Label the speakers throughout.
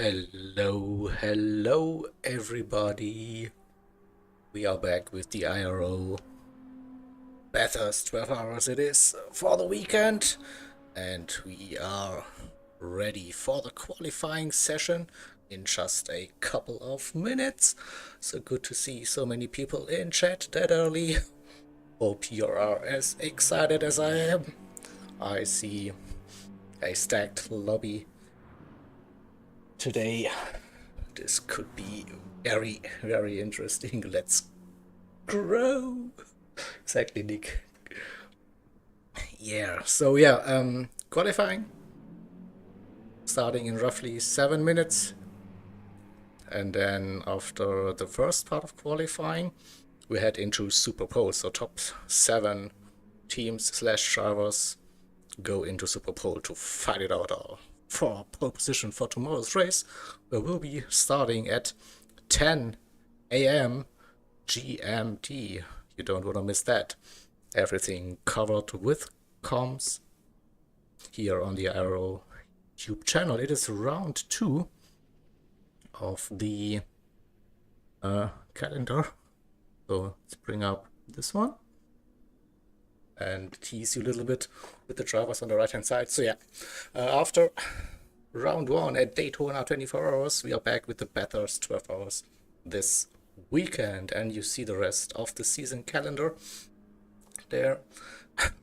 Speaker 1: Hello everybody. We are back with the IRO. Bathurst 12 hours it is for the weekend. And we are ready for the qualifying session in just a couple of minutes. So good to see so many people in chat that early. Hope you are as excited as I am. I see a stacked lobby today. This could be very interesting. Let's grow. Exactly, Nick. Qualifying starting in roughly 7 minutes, and then after the first part of qualifying we head into Super Pole. So top 7 teams slash drivers go into Super Pole to fight it out for pole position for tomorrow's race, where we'll be starting at 10 a.m. GMT. You don't want to miss that. Everything covered with comms here on the IRO YouTube channel. It is round 2 of the calendar. So let's bring up this one and tease you a little bit with the drivers on the right hand side. So yeah, after round 1 at Daytona 24 hours, we are back with the Bathurst 12 hours this weekend, and you see the rest of the season calendar there.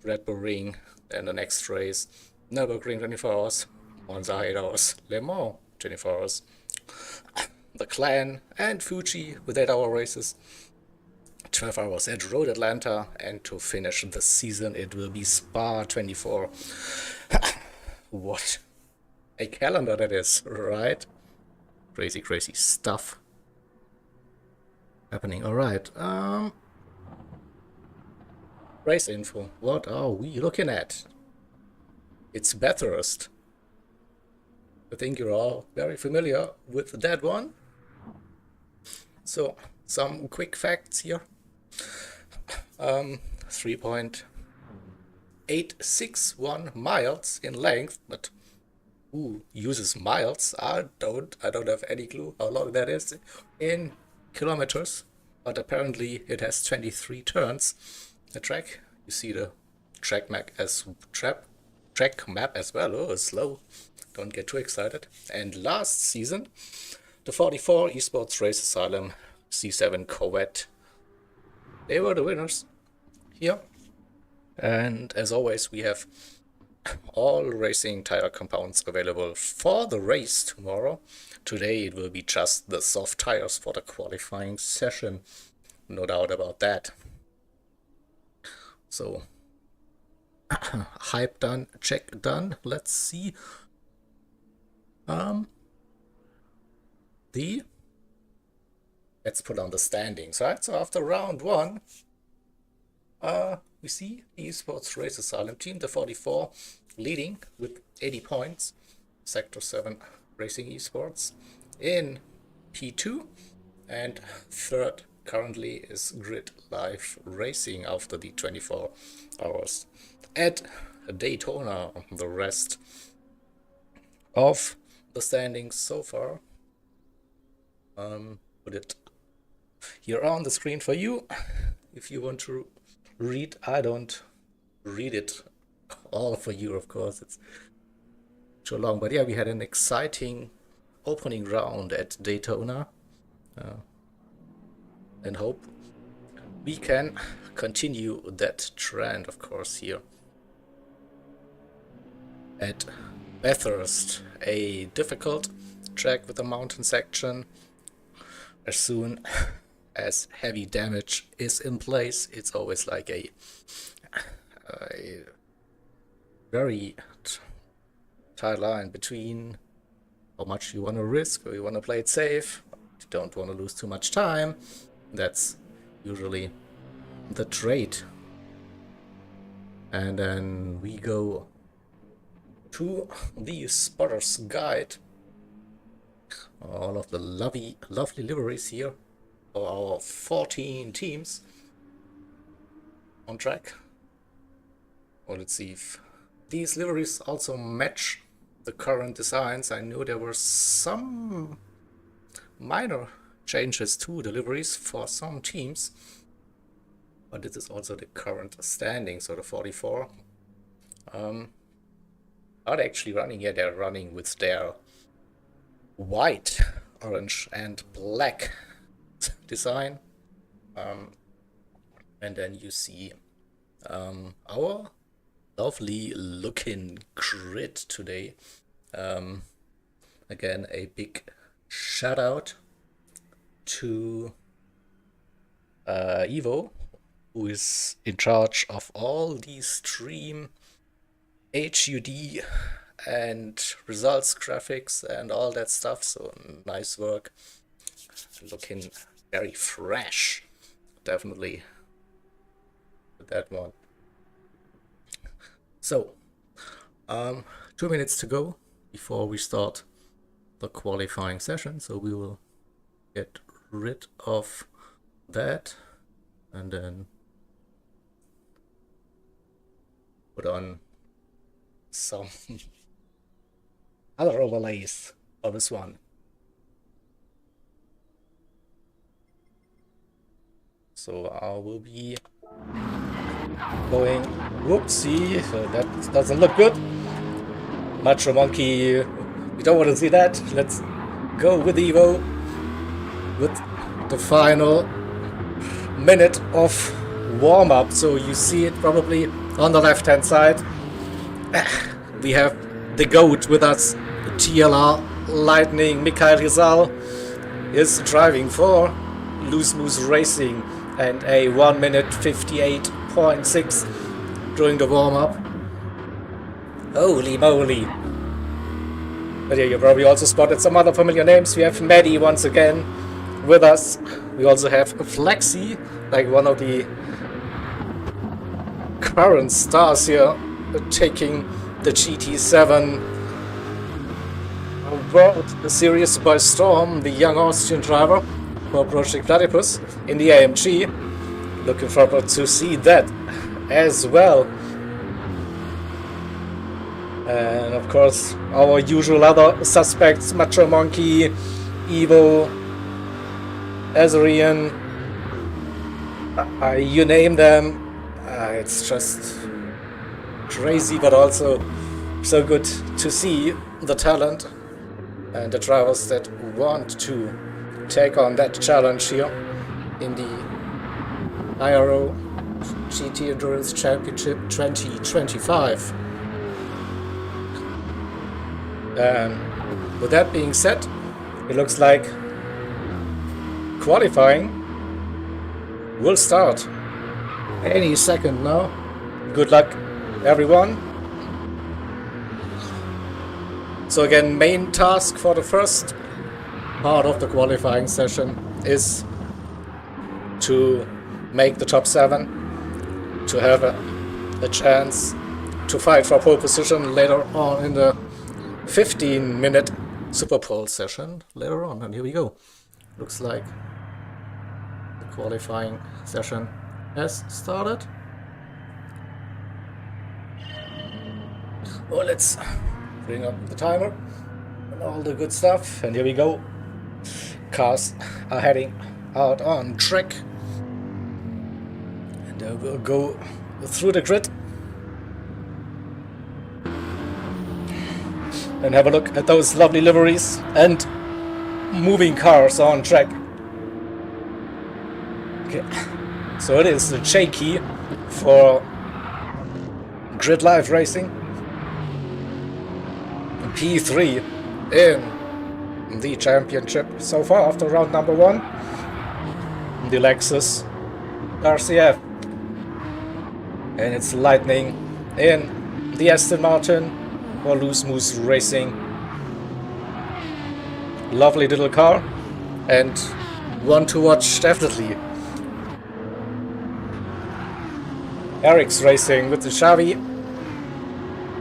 Speaker 1: Red Bull Ring, then the next race, Nürburgring 24 hours, Monza 8 hours, Le Mans 24 hours, the Clan and Fuji with 8-hour races, 12 hours at Road Atlanta, and to finish the season it will be Spa 24. What a calendar that is, right? Crazy stuff happening. Alright, race info. What are we looking at? It's Bathurst. I think you're all very familiar with that one. So some quick facts here. 3.861 miles in length, but who uses miles? I don't have any clue how long that is in kilometers, but apparently it has 23 turns. The track, you see the track map as well. Oh, slow, don't get too excited. And last season the 44 Esports Race Asylum C7 Corvette, they were the winners here. And as always, we have all racing tire compounds available for the race tomorrow. Today it will be just the soft tires for the qualifying session, no doubt about that. So hype done, check done. Let's see let's put on the standings, right? So after round 1 we see the Esports Race Asylum team, the 44, leading with 80 points. Sector 7 Racing Esports in P2, and third currently is Grid Live Racing after the 24 hours at Daytona. The rest of the standings so far, put it here on the screen for you if you want to read. I don't read it all for you, of course, it's too long, but yeah, we had an exciting opening round at Daytona, and hope we can continue that trend, of course, here at Bathurst. A difficult track with a mountain section. As soon as heavy damage is in place, it's always like a very tight line between how much you want to risk or you want to play it safe. You don't want to lose too much time. That's usually the trait. And then we go to the spotter's guide. All of the lovely liveries here for our 14 teams on track. Well, let's see if these liveries also match the current designs. I know there were some minor changes to deliveries for some teams, but this is also the current standing, so the 44 are they actually running? Yeah, they're running with their white, orange and black design, and then you see our lovely looking grid today. Again, a big shout out to Evo, who is in charge of all these stream HUD and results graphics and all that stuff. So nice work, looking very fresh, definitely with that one. So 2 minutes to go before we start the qualifying session, so we will get rid of that and then put on some other overlays for this one. So I will be going, whoopsie, so that doesn't look good. Macho Monkey, we don't want to see that. Let's go with Evo with the final minute of warm-up. So you see it probably on the left-hand side. We have the GOAT with us, TLR Lightning. Mikhail Rizal is driving for Loose Moose Racing and a 1 minute 58.6 during the warm-up. Holy moly. But yeah, you probably also spotted some other familiar names. We have Maddie once again with us. We also have Flexi, like one of the current stars here, taking the GT7 World Series by storm, the young Austrian driver for Project Platypus in the AMG. Looking forward to see that as well. And of course, our usual other suspects, Macho Monkey, Evo, Azarian, you name them. It's just crazy, but also so good to see the talent and the drivers that want to take on that challenge here in the IRO GT Endurance Championship 2025. With that being said, it looks like qualifying will start any second now. Good luck, everyone. So again, main task for the first part of the qualifying session is to make the top 7, to have a chance to fight for pole position later on in the 15-minute Super Pole session later on. And here we go. Looks like the qualifying session has started. Oh, let's bring up the timer and all the good stuff. And here we go. Cars are heading out on track. And we'll go through the grid and have a look at those lovely liveries and moving cars on track. Okay, so it is the J key for Grid Live Racing. P3 in the championship so far after round number 1. The Lexus RCF. And it's Lightning in the Aston Martin for Loose Moose Racing. Lovely little car and one to watch definitely. Eric's Racing with the Xavi.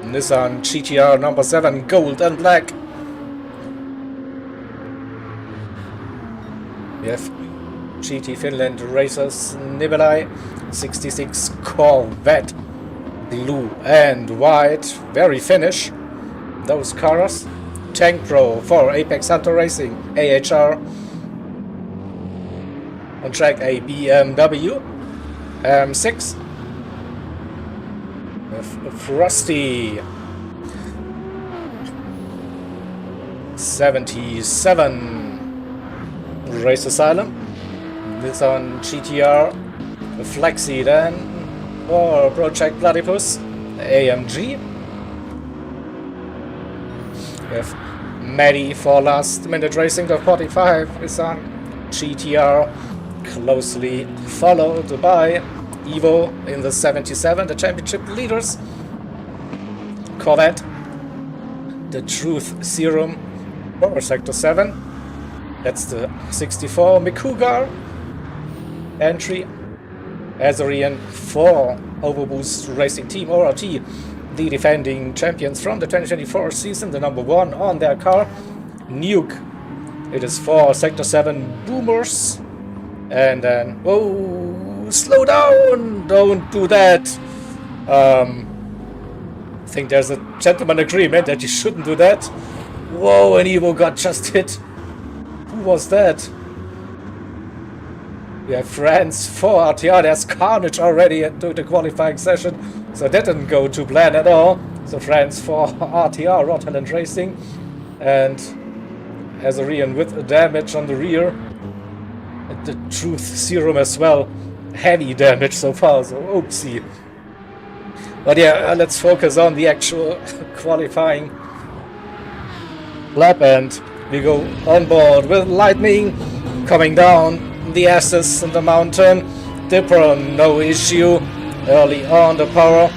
Speaker 1: Nissan GTR number 7, gold and black. We have GT Finland Racers Nibelai 66 Corvette, blue and white, very Finnish. those cars. Tank Pro for Apex Hunter Racing, AHR. On track a BMW M6 with Frosty 77 Race Asylum. This on GTR Flexi then for Project Platypus AMG. With Maddie for Last Minute Racing. The 45 is on GTR, closely followed by Evo in the 77, the championship leaders. Corvette, the Truth Serum for Sector 7. That's the 64 Mikugar entry. Azorian for Overboost Racing Team ORT, the defending champions from the 2024 season, the number 1 on their car. Nuke, it is for Sector 7 Boomers. And then, whoa, slow down, don't do that. I think there's a gentleman agreement that you shouldn't do that. Whoa, and Evo got just hit. Who was that? We have friends for RTR. There's carnage already into the qualifying session, so that didn't go to plan at all. So friends for RTR, Raw Talent Racing, and Azorian with damage on the rear. And the Truth Serum as well. Heavy damage so far, so oopsie. But yeah, let's focus on the actual qualifying lap, and we go on board with Lightning coming down the Asses on the mountain. Dipper, no issue. Early on the power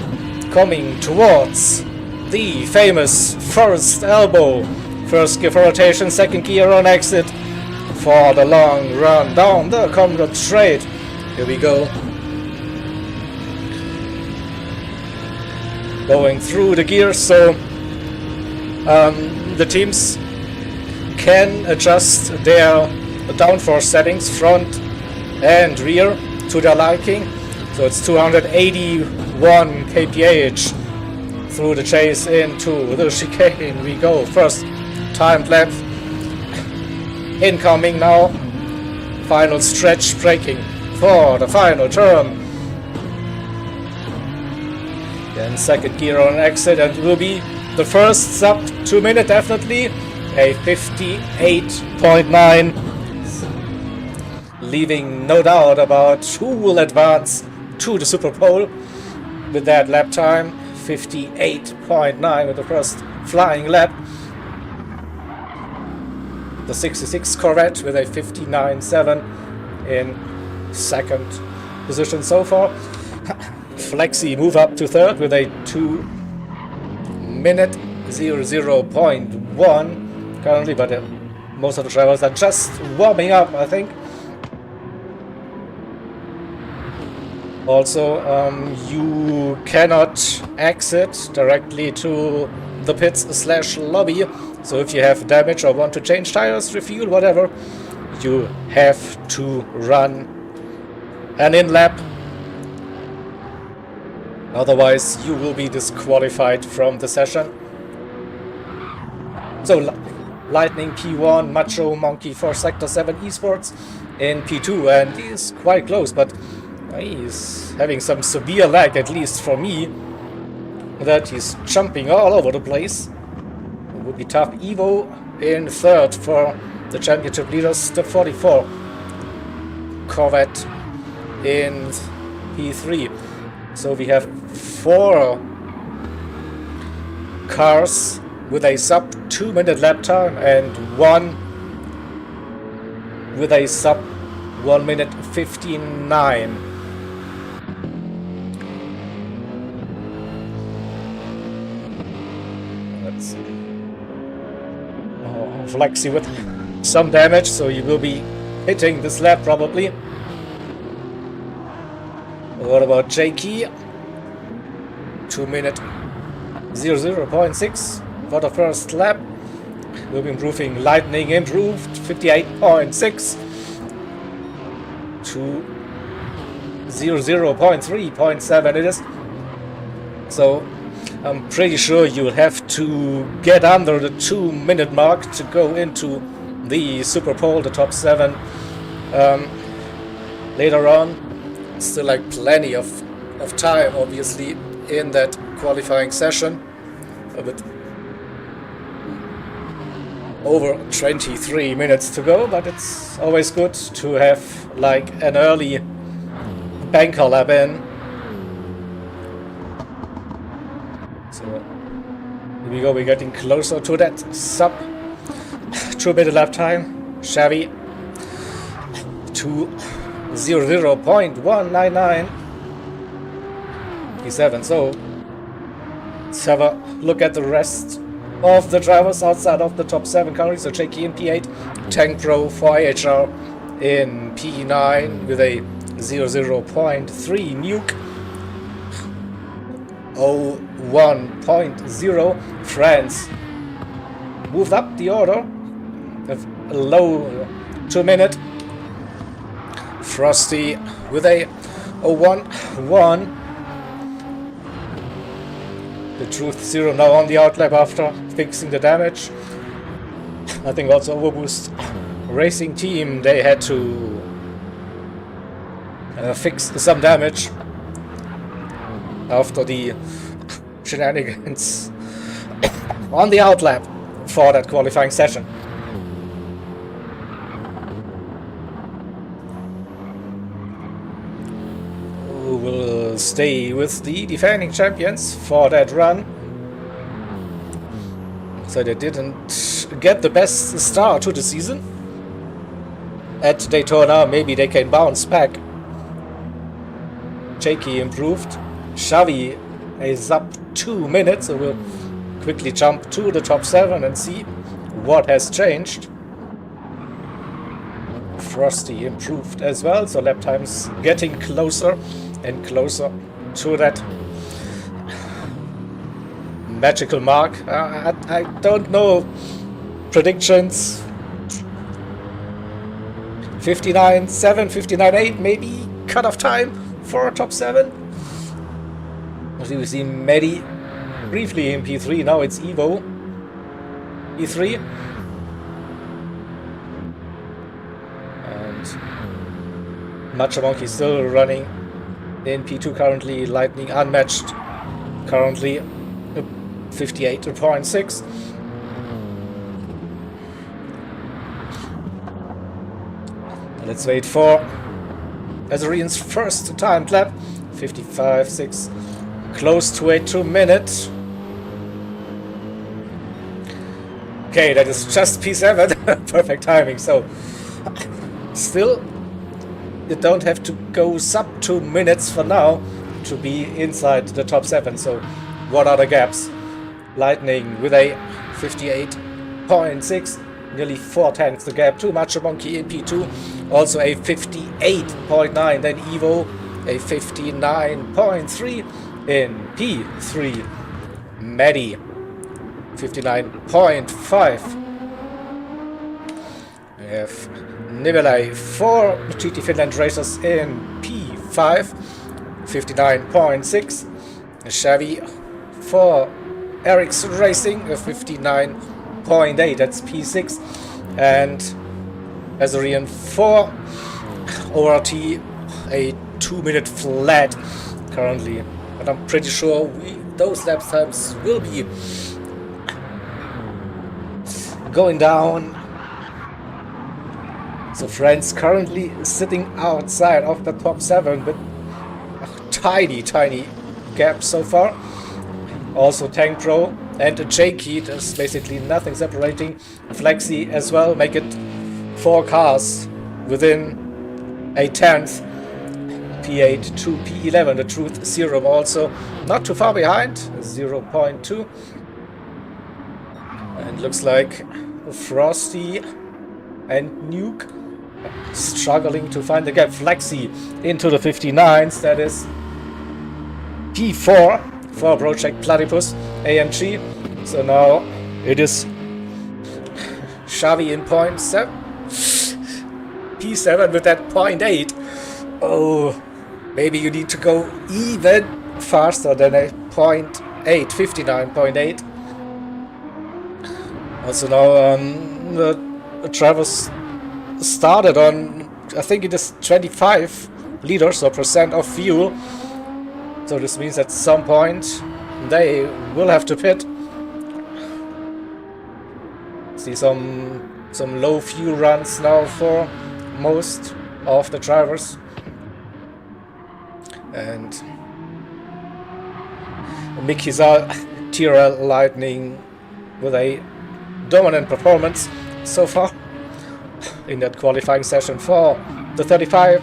Speaker 1: coming towards the famous first elbow. First gear for rotation, second gear on exit for the long run down the Conrad straight. Here we go. Going through the gears, so the teams can adjust their downforce settings, front and rear, to their liking. So it's 281 kph through the chase into the chicane. We go. First timed lap incoming now. Final stretch, braking for the final turn. Then second gear on exit, and will be the first sub 2 minute, definitely. A 58.9, leaving no doubt about who will advance to the Super Bowl with that lap time. 58.9 with the first flying lap. The 66 Corvette with a 59.7 in second position so far. Flexi move up to third with a 2 minute 00.1 currently, but most of the drivers are just warming up, I think. Also, you cannot exit directly to the pits / lobby, so if you have damage or want to change tires, refuel, whatever, you have to run an in-lap. Otherwise, you will be disqualified from the session. So, Lightning P1, Macho Monkey for Sector 7 Esports in P2, and he's quite close, but he's having some severe lag, at least for me, that he's jumping all over the place. It would be tough. Evo in third for the championship leaders, the 44 Corvette in P3. So we have 4 cars with a sub 2 minute lap time and 1 with a sub 1 minute 59. Let's see. Oh, Flexi with some damage, so you will be hitting this lap probably. What about Jakey? 2 minute 00.6 for the first lap. We'll be improving. Lightning improved 58.6 to 00.3.7 it is. So I'm pretty sure you'll have to get under the 2-minute mark to go into the Super Pole, the top 7. Later on, still like plenty of time, obviously, in that qualifying session. A bit over 23 minutes to go, but it's always good to have like an early banker lap in. So here we go, we're getting closer to that sub 2-minute lap time. Chevy to 0.199 P7. So let's have a look at the rest of the drivers outside of the top 7 currently. So JK in P8, Tank Pro for IHR in P9 with a 0.3 nuke, 01.0. France moved up the order, a low 2-minute. Frosty with a 01.1. The Truth 0 now on the outlap after fixing the damage. I think also Overboost Racing Team, they had to fix some damage after the shenanigans on the outlap for that qualifying session. Will stay with the defending champions for that run. So they didn't get the best start to the season at Daytona. Maybe they can bounce back. Jakey improved. Xavi is up 2 minutes, so we'll quickly jump to the top 7 and see what has changed. Frosty improved as well, so lap times getting closer and closer to that magical mark. I don't know predictions. 59.7, 59.8 maybe cut-off time for a top 7. We see Medi briefly in P3, now it's Evo P3. And Machamonkey still running in P2 currently, Lightning unmatched currently 58.6. Let's wait for Azarian's first time lap. 55.6, close to a 2-minute. Okay, that is just P7. Perfect timing. So still, you don't have to go sub 2 minutes for now to be inside the top 7. So what are the gaps? Lightning with a 58.6, nearly 4/10 the gap to Machamonkey in P2, also a 58.9. Then Evo a 59.3 in P3. Medi 59.5. We have Nivelai for GT Finland Racers in P5, 59.6. Chevy for Eric's Racing, a 59.8, that's P6. And Azarian for ORT, a 2-minute flat currently. But I'm pretty sure those lap times will be going down. So France currently sitting outside of the top 7 with a tiny gap so far. Also Tank Pro and a J-Key, there's basically nothing separating. Flexi as well, make it 4 cars within a 10th. P8 to P11, the Truth Serum also not too far behind, 0.2. And looks like Frosty and Nuke struggling to find the gap. Flexi into the 59s, that is P4 for Project Platypus AMG. So now it is Xavi in .7, P7 with that .8. Oh, maybe you need to go even faster than a 59.8. Also now the drivers started on, I think it is 25 liters or percent of fuel. So this means at some point they will have to pit. See some low fuel runs now for most of the drivers. And Mickey's Tyrrell Lightning with a dominant performance so far in that qualifying session for the 35.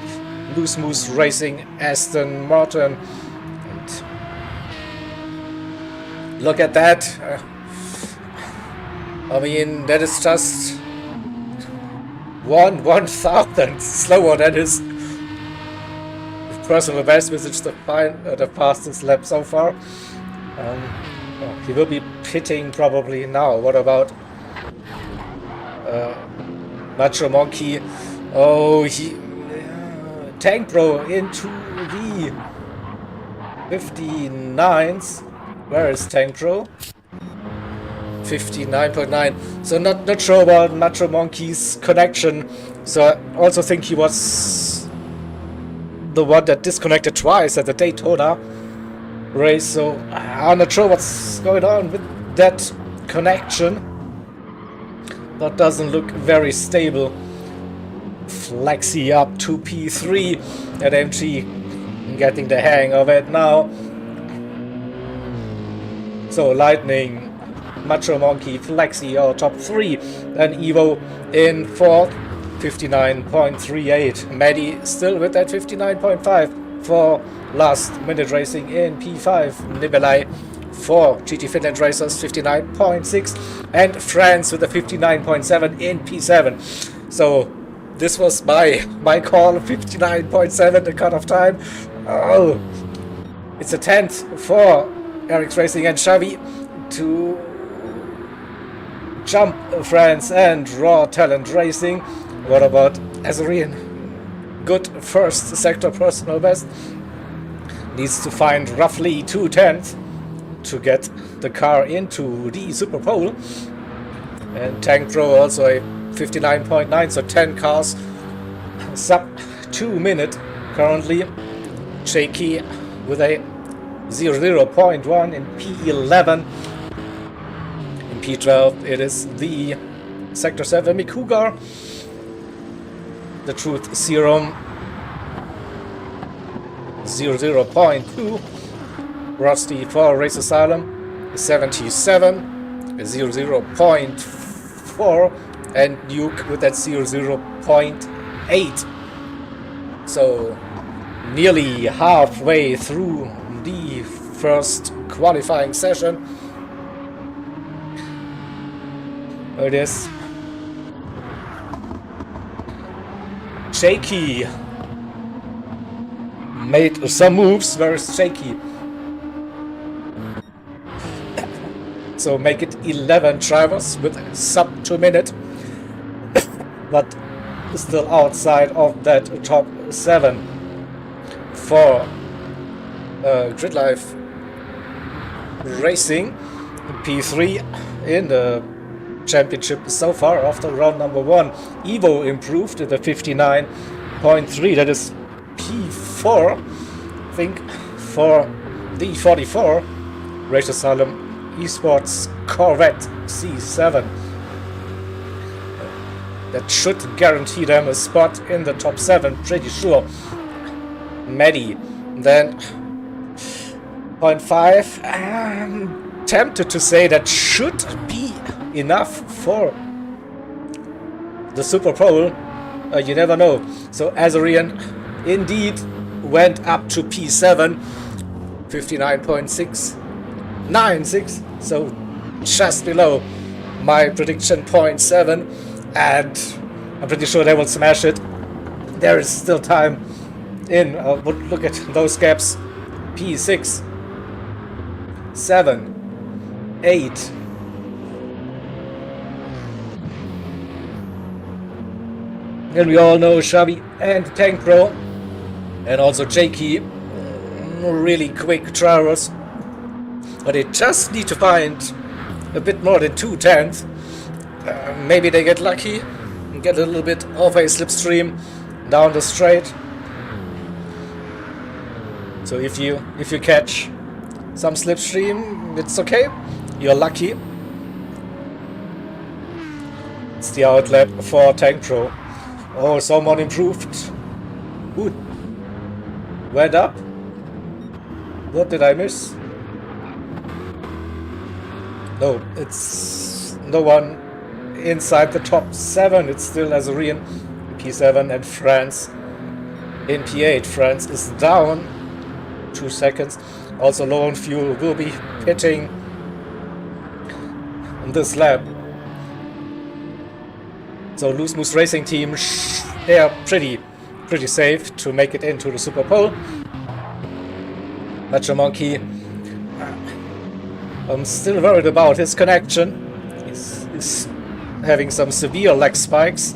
Speaker 1: Loose Moose Racing Aston Martin. And look at that. I mean, that is just 1/1000 slower than his personal best, which is the fastest lap so far. He will be pitting probably now. What about Macho Monkey? Oh, Tank Pro into the 59s. Where is Tank Pro? 59.9. So not sure about Macho Monkey's connection. So I also think he was the one that disconnected twice at the Daytona race. So I'm not sure what's going on with that connection. That doesn't look very stable. Flexi up to P3 at MG, getting the hang of it now. So Lightning, Macho Monkey, Flexi are top 3, and Evo in 4th, 59.38. Maddie still with that 59.5 for Last Minute Racing in P5. Nibelai for GT Finland Racers 59.6, and France with a 59.7 in P7. So this was my call, 59.7 the cutoff time. Oh, it's a 10th for Eric's Racing and Xavi to jump France and Raw Talent Racing. What about Azarian? Good first sector personal best. Needs to find roughly 2/10 to get the car into the Super Pole. And Tank Pro also a 59.9, so 10 cars sub 2 minute currently. Shaky with a 0.1 in P11. In P12 it is the Sector 7 Mikugar. The Truth Serum 0.2. Rusty for Race Asylum 77, 0.4, and Nuke with that 0.8. So nearly halfway through the first qualifying session. It is Shaky made some moves. Where is Shaky? So make it 11 drivers with sub 2 minute, but still outside of that top 7 for Grid Life Racing. P3 in the championship so far after round number 1. Evo improved to the 59.3. That is P4, I think, for the 44 Race Asylum Esports Corvette C7. That should guarantee them a spot in the top 7, pretty sure. Maddie, then 0.5. I'm tempted to say that should be enough for the Super Pole. You never know. So Azarian indeed went up to P7, 59.696. So just below my prediction 0.7, and I'm pretty sure they will smash it. There is still time in. Look at those gaps. P6, 7, 8. And we all know Xavi and Tank Pro, and also Jakey, really quick drivers. but they just need to find a bit more than 2/10. Maybe they get lucky and get a little bit of a slipstream down the straight. So if you catch some slipstream, it's okay. You're lucky. It's the outlet for Tank Pro. Oh, someone improved. Who went up? What did I miss? No, it's no one inside the top 7. It's still Azurian, P7, and France in P8. France is down 2 seconds. Also low on fuel, will be pitting on this lap. So Loose Moose Racing Team, they are pretty safe to make it into the Super Pole. Macho Monkey, I'm still worried about his connection. He's having some severe leg spikes,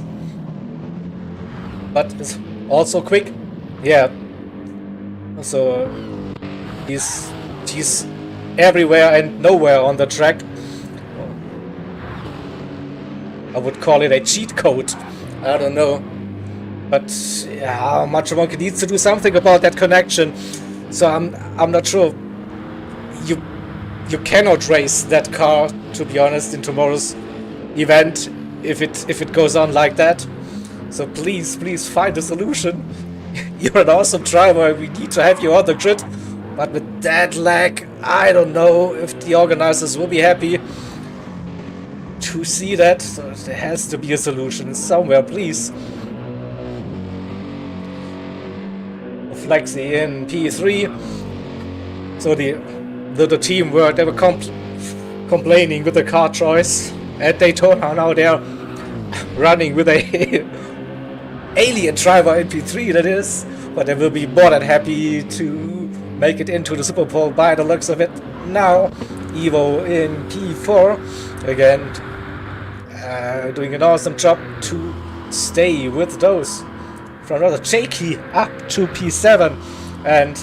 Speaker 1: but it's also quick. Yeah. So he's everywhere and nowhere on the track. I would call it a cheat code. I don't know. But yeah, Macho Monkey needs to do something about that connection. So I'm not sure. You cannot race that car, to be honest, in tomorrow's event if it goes on like that. So please find a solution. You're an awesome driver. We need to have you on the grid. But with that lag, I don't know if the organizers will be happy to see that. So there has to be a solution somewhere, please. Flexi in P3. So the team they were complaining with the car choice at Daytona. Now they're running with a alien driver in P3, that is. But they will be more than happy to make it into the Super Bowl by the looks of it. Now Evo in P4 again, doing an awesome job to stay with those. From another Jakey up to P7, and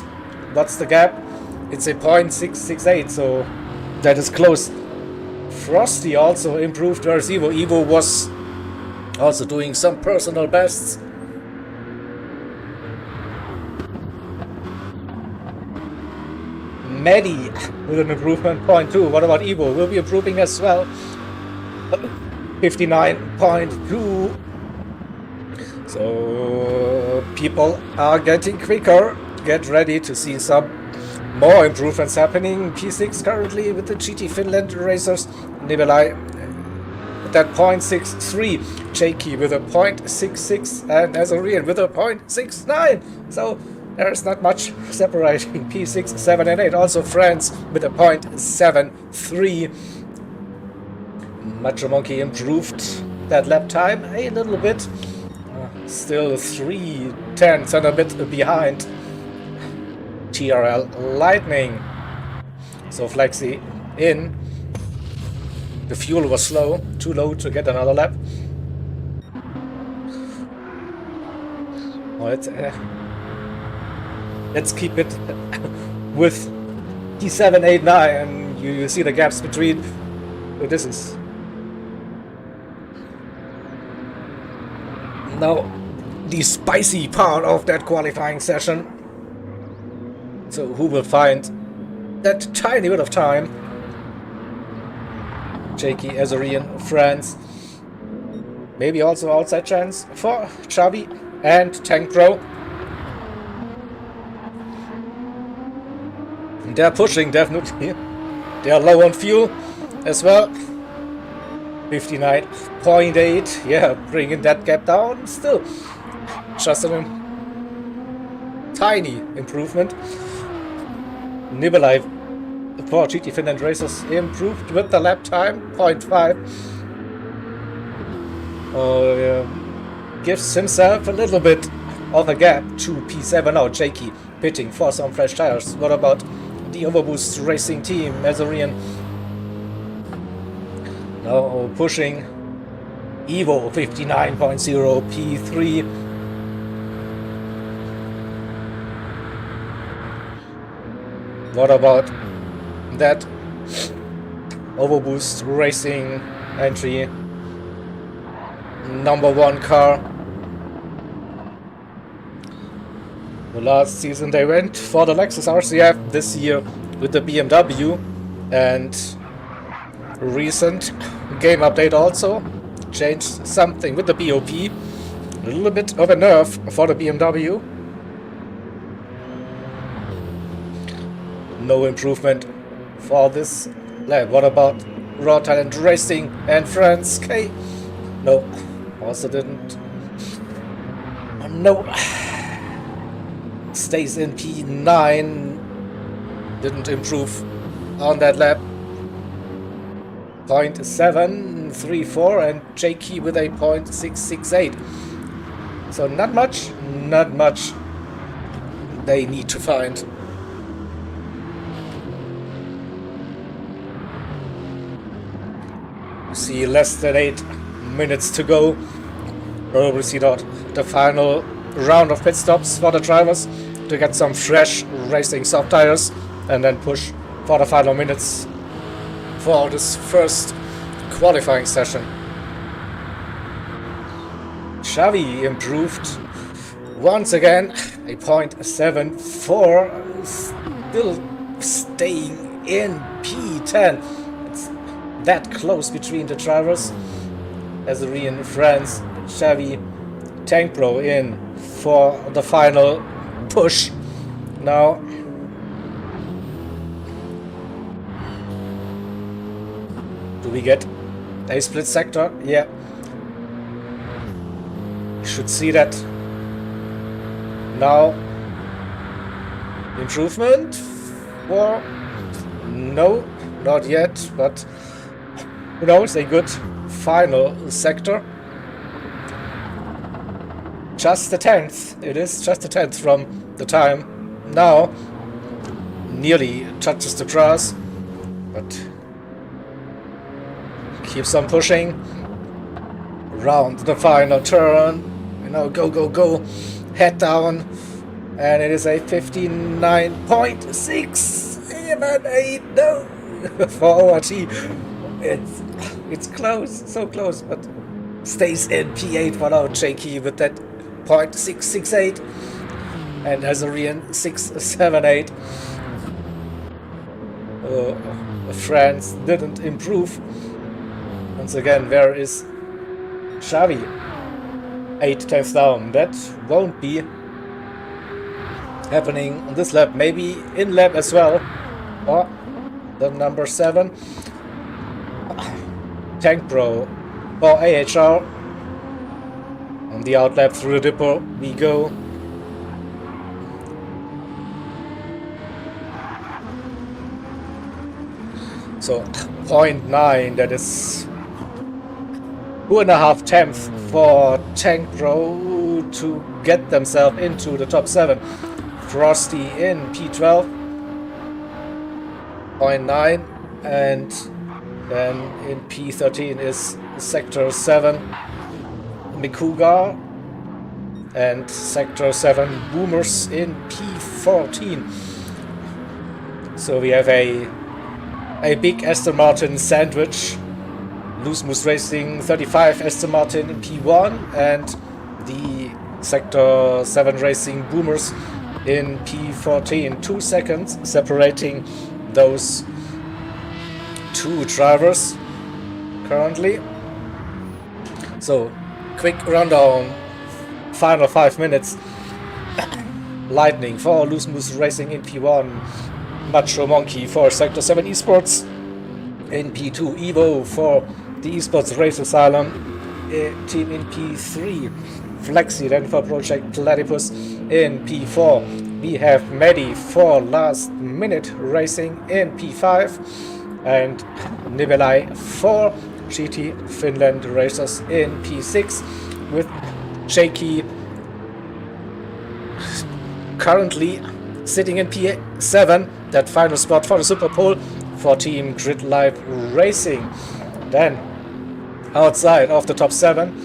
Speaker 1: what's the gap? It's a 0.668, so that is close. Frosty also improved versus Evo. Evo was also doing some personal bests. Maddie with an improvement 0.2. What about Evo? Will be improving as well. 59.2. So people are getting quicker. Get ready to see some more improvements happening. P6 currently with the GT Finland racers. Nibelai with that 0.63. Jakey with a 0.66 and Azorian with a 0.69. So there's not much separating P6, 7 and 8. Also France with a 0.73. Macho Monkey improved that lap time a little bit. Still 3/10 and a bit behind TRL Lightning. So Flexi in. The fuel was slow, too low to get another lap. Well, let's keep it with T7, 8, 9, and you see the gaps between. This is now the spicy part of that qualifying session. So who will find that tiny bit of time? Jakey, Azorian, France. Maybe also outside chance for Chubby and Tank Pro. They're pushing, definitely. They are low on fuel as well. 59.8. Yeah, bringing that gap down. Still just a tiny improvement. Nibelai for GT Finland racers improved with the lap time, 0.5. Gives himself a little bit of a gap to P7 now. Jakey pitting for some fresh tires. What about the Overboost Racing Team? Azorian now pushing Evo 59.0 P3. What about that Overboost Racing entry. Number 1 car. The last season they went for the Lexus RCF, this year with the BMW, and recent game update also changed something with the BOP. A little bit of a nerf for the BMW. No improvement for this lap. What about Raw Talent Racing and France K? No, also didn't. No. Stays in P9. Didn't improve on that lap. 0.734 and J-Key with a 0.668. So not much they need to find. You see less than 8 minutes to go. We'll see the final round of pit stops for the drivers to get some fresh racing soft tires and then push for the final minutes for this first qualifying session. Xavi improved once again, a 0.74, still staying in P10. It's that close between the drivers. Azarian, France, Xavi, Tank Pro in for the final push. Now do we get a split sector? Yeah. You should see that. Now improvement? Or no, not yet, but who knows, a good final sector. Just the 10th. It is just the 10th from the time. Now nearly touches the grass, but keeps on pushing. Round the final turn. You know, go. Head down. And it is a 59.678. No! For ORT. It's close. So close, but stays in P8 for now. Jakey with that 0.668. And Azarian 678. France didn't improve. Once again, where is Xavi? 8 tenths down. That won't be happening on this lap. Maybe in lap as well. Or the number 7. Tank Pro or AHR. On the outlap through the dipper we go. So 0.9, that is 2.5 tenths for Tank Pro to get themselves into the top 7. Frosty in P12, 0.9, and then in P13 is Sector 7 Mikuga and Sector 7 Boomers in P14. So we have a big Aston Martin sandwich. Loose Moose Racing 35 Aston Martin in P1 and the Sector 7 Racing Boomers in P14. 2 seconds separating those two drivers currently. So quick rundown, final 5 minutes. Lightning for Loose Moose Racing in P1. Macho Monkey for Sector 7 Esports in P2. Evo for the Esports Race Asylum team in P3. Flexi then for Project Platypus in P4. We have Medi for Last Minute Racing in P5 and Nibelai for GT Finland Racers in P6 with Jakey currently sitting in P7, that final spot for the Super Pole for Team Grid Life Racing. Then outside of the top 7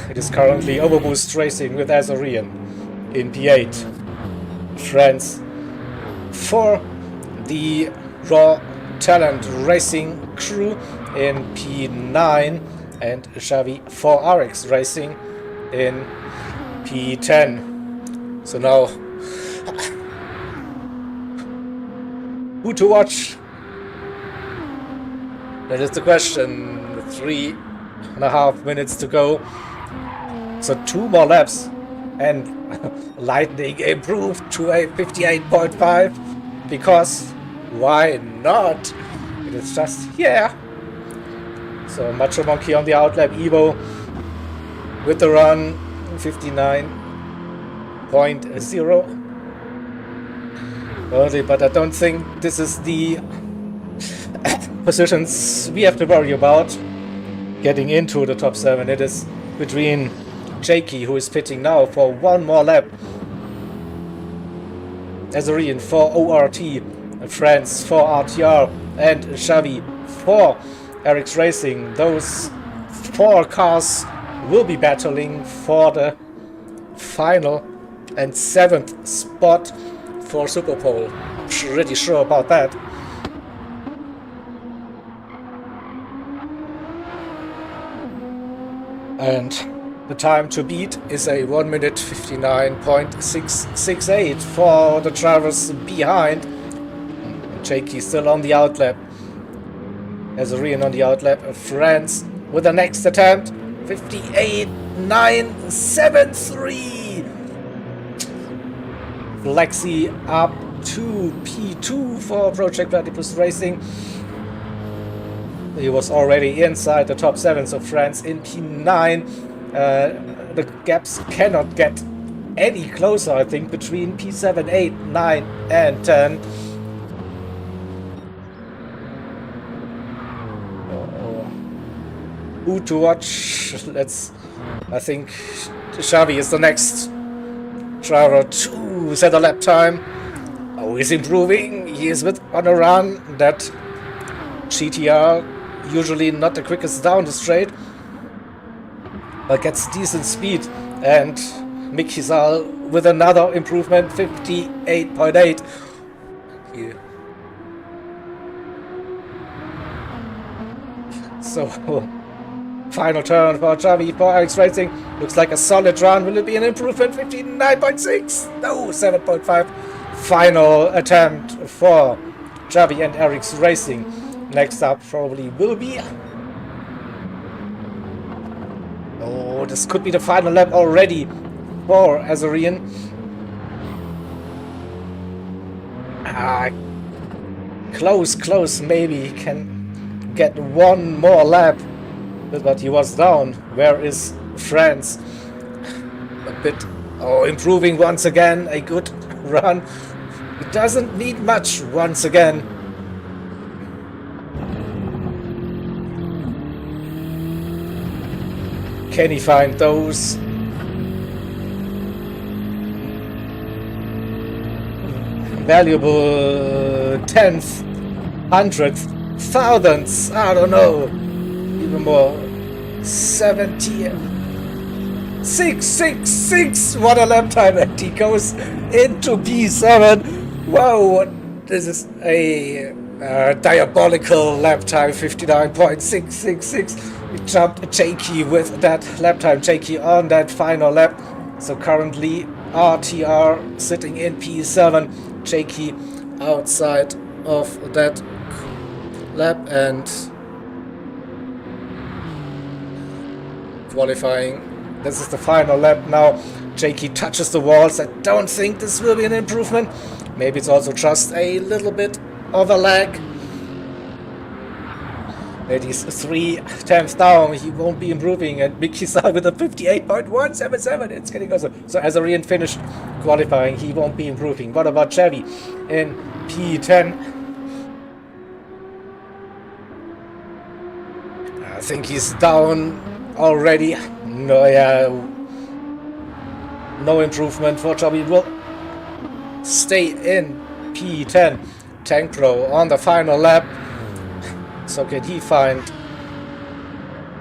Speaker 1: it is currently Overboost Racing with Azarian in P8. France for the Raw Talent Racing crew in P9 and Xavi for RX Racing in P10. So now, who to watch? That is the question. 3.5 minutes to go. So 2 more laps and Lightning improved to a 58.5 because why not? It is just here. So Macho Monkey on the outlap, Evo with the run 59.0. Only, but I don't think this is the positions we have to worry about getting into the top 7. It is between Jakey, who is pitting now for 1 more lap, Azarian for ORT, France for RTR, and Xavi for RX Racing. Those 4 cars will be battling for the final and 7th spot for Super Pole. Pretty sure about that. And the time to beat is a 1 minute 59.668 for the drivers behind. Jakey still on the outlap. Azarian on the outlap. France with the next attempt. 58.973. Flexi up to P2 for Project Platypus Racing. He was already inside the top 7, so France in P9. The gaps cannot get any closer, I think, between P7, 8, 9, and 10. Who to watch? I think Xavi is the next driver to set a lap time. Oh, he's improving. He is on a run. That GTR, usually not the quickest down the straight, but gets decent speed. And Mick Hizal with another improvement, 58.8. Yeah. So, final turn for Xavi for RX Racing. Looks like a solid run. Will it be an improvement? 59.6? No, 7.5. Final attempt for Xavi and RX Racing. Next up probably will be... Oh, this could be the final lap already for Azarian. Close, maybe he can get 1 more lap, but he was down. Where is France? A bit, improving once again, a good run. It doesn't need much once again. Can he find those valuable 10th, 100th, thousandths? I don't know. Even more. 76. What a lap time, and he goes into P7. Whoa, this is a diabolical lap time, 59.666. We jumped Jakey with that lap time. Jakey on that final lap. So currently RTR sitting in P7. Jakey outside of that lap and qualifying. This is the final lap now. Jakey touches the walls. I don't think this will be an improvement. Maybe it's also just a little bit of a lag. It is 3 tenths down. He won't be improving. And Mick Hizal with a 58.177. It's getting closer. So Azarian finished qualifying. He won't be improving. What about Xavi in P10? I think he's down already. No improvement for Xavi. Will stay in P10. Tankro on the final lap. So can he find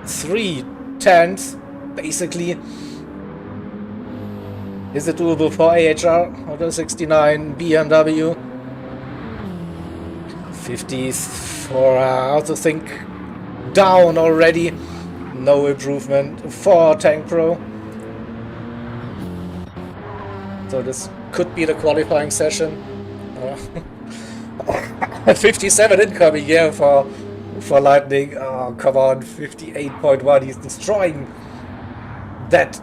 Speaker 1: 3 tenths, basically? Is it doable for AHR or the 69 BMW? 50s. for AutoSync down already. No improvement for Tank Pro. So this could be the qualifying session. 57 incoming here for Lightning. Oh, come on, 58.1. He's destroying that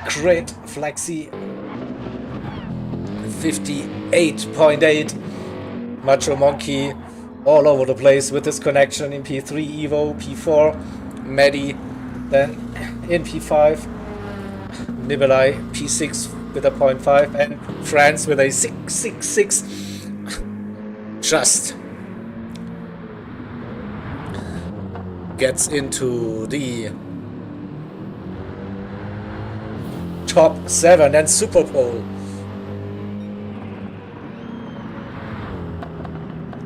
Speaker 1: great Flexi. 58.8. Macho Monkey all over the place with this connection in P3, Evo, P4, Maddie, then in P5, Nikolai, P6 with a 0.5, and France with a 666. Just gets into the top 7 and Super Bowl.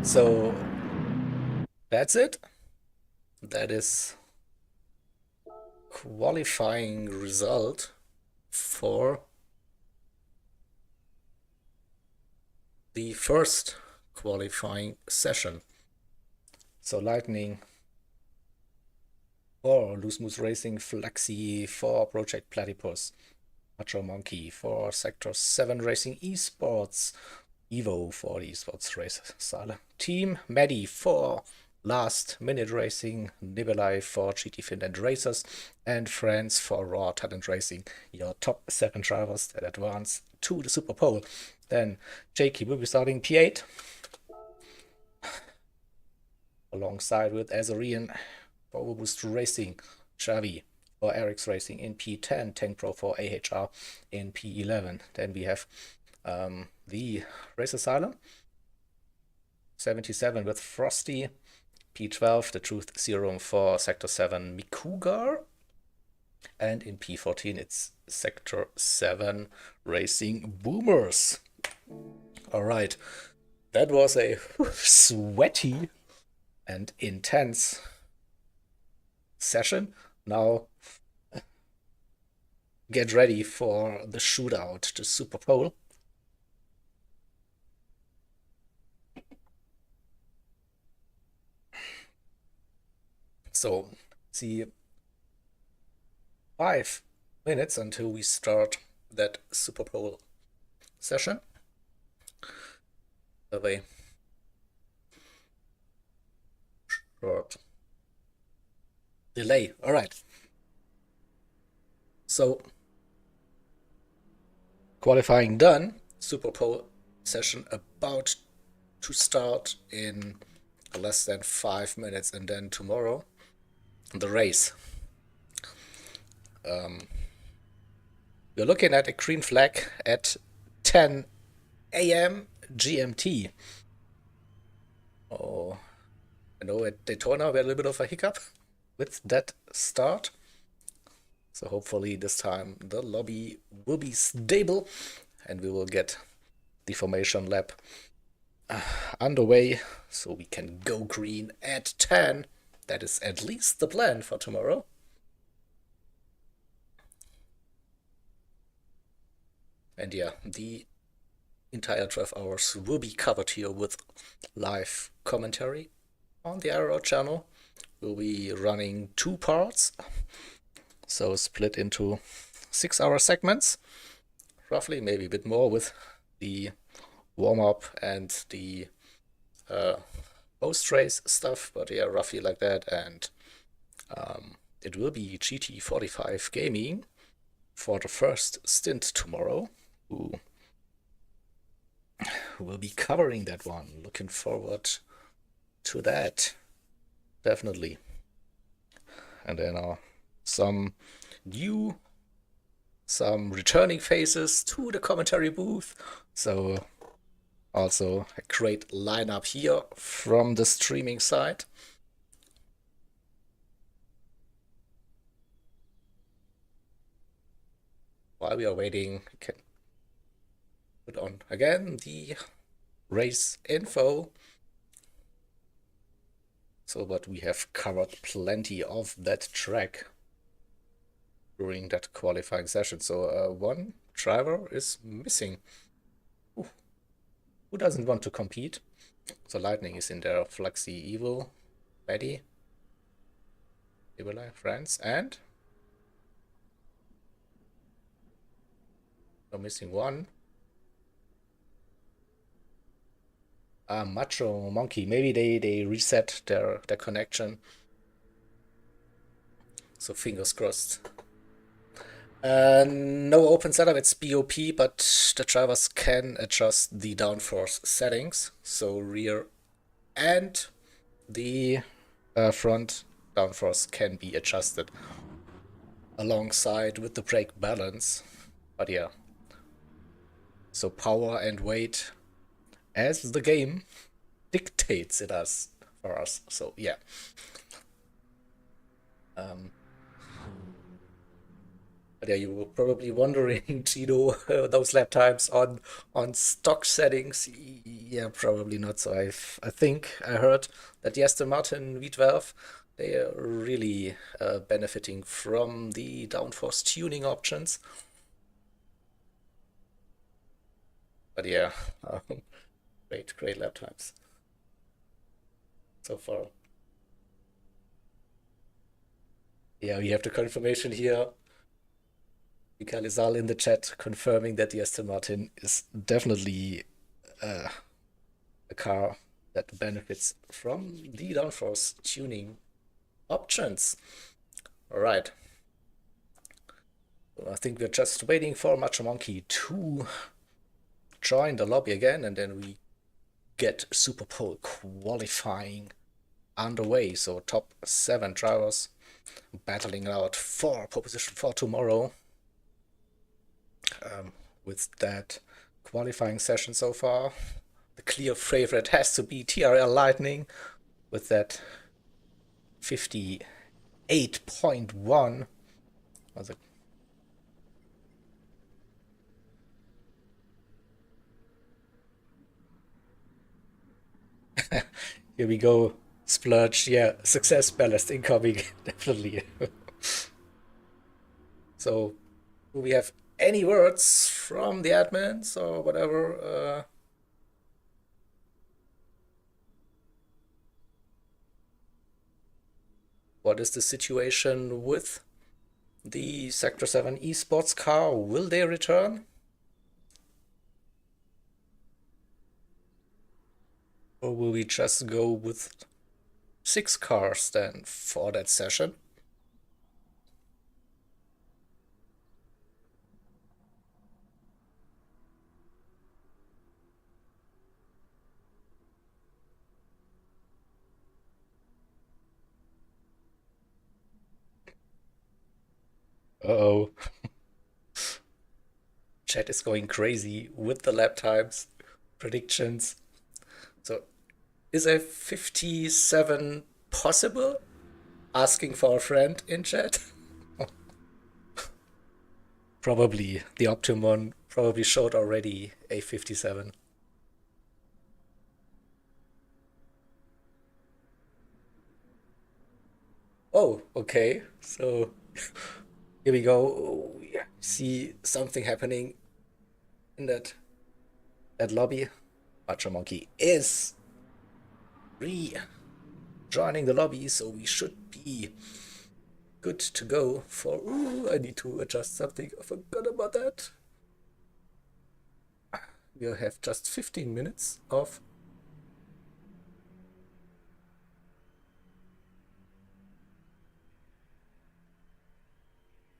Speaker 1: So that's it. That is qualifying result for the first qualifying session. So Lightning for Loose Moose Racing, Flexi for Project Platypus, Macho Monkey for Sector 7 Racing Esports, Evo for the Esports Race Style Team, Maddie for Last Minute Racing, Nikolai for GT Finland Racers, and France for Raw Talent Racing, your top 7 drivers that advance to the Super Bowl. Then Jakey will be starting P8 alongside with Azarian for Robust Racing, Xavi for Eric's Racing in P10, Tank Pro for AHR in P11. Then we have the Race Asylum 77 with Frosty, P12 the Truth Serum for Sector 7 Mikugar, and in P14 it's Sector 7 Racing Boomers. Alright, that was a sweaty and intense session. Now get ready for the shootout, the Super Bowl. So, see, 5 minutes until we start that Super Bowl session. Have a short delay. All right. So, qualifying done. Super Bowl session about to start in less than 5 minutes, and then tomorrow the race. We're looking at a green flag at 10 a.m. GMT. Oh, I know at Daytona we had a little bit of a hiccup with that start. So hopefully this time the lobby will be stable and we will get the formation lap underway so we can go green at 10. That is at least the plan for tomorrow. And yeah, the entire 12 hours will be covered here with live commentary on the IRO channel. We'll be running 2 parts, so split into 6-hour segments, roughly, maybe a bit more with the warm-up and the post-race stuff, but yeah, roughly like that. And it will be GT45 Gaming for the first stint tomorrow, who will be covering that one. Looking forward to that, definitely. And then some new, some returning faces to the commentary booth. So also a great lineup here from the streaming side. While we are waiting, we can put on again the race info. So, but we have covered plenty of that track during that qualifying session. So one driver is missing. Ooh. Who doesn't want to compete? So Lightning is in there, Flexi Evil, Ready? Stabilize, friends, and we're missing one. Macho Monkey. Maybe they reset their connection. So fingers crossed. No open setup, it's BOP, but the drivers can adjust the downforce settings. So rear and the front downforce can be adjusted alongside with the brake balance. But yeah. So power and weight as the game dictates it us for us. So yeah. But yeah, you were probably wondering, Tito, those lap times on stock settings. Yeah, probably not. So I think I heard that the Aston Martin V12, they are really benefiting from the downforce tuning options. But yeah, great lap times so far. Yeah, we have the confirmation here. Mikalizal in the chat confirming that the Aston Martin is definitely a car that benefits from the downforce tuning options. All right. So I think we're just waiting for Macho Monkey to join the lobby again, and then we get Super Pole qualifying underway. So top 7 drivers battling out for pole position for tomorrow. With that qualifying session so far, the clear favorite has to be TRL Lightning with that 58.1. Was it? Here we go. Splurge. Yeah, success ballast incoming. Definitely. So, do we have any words from the admins or whatever? What is the situation with the Sector 7 esports car? Will they return? Or will we just go with 6 cars then for that session? Uh-oh. Chat is going crazy with the lap times predictions. So, is a 57 possible? Asking for a friend in chat. Probably the Optimon probably showed already a 57. Oh, okay. So here we go. We see something happening in that lobby. Macho Monkey is rejoining the lobby, so we should be good to go for... Ooh, I need to adjust something. I forgot about that. We have just 15 minutes of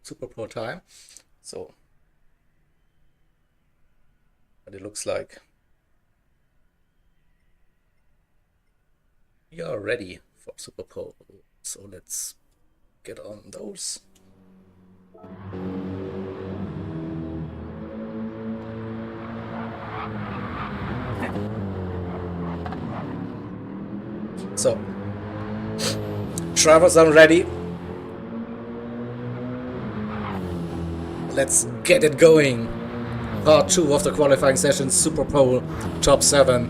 Speaker 1: Super Pro time. So, and it looks like we are ready for Super Pro. So let's get on those. So, drivers are ready. Let's get it going. Part 2 of the qualifying session, Super Pole, top 7.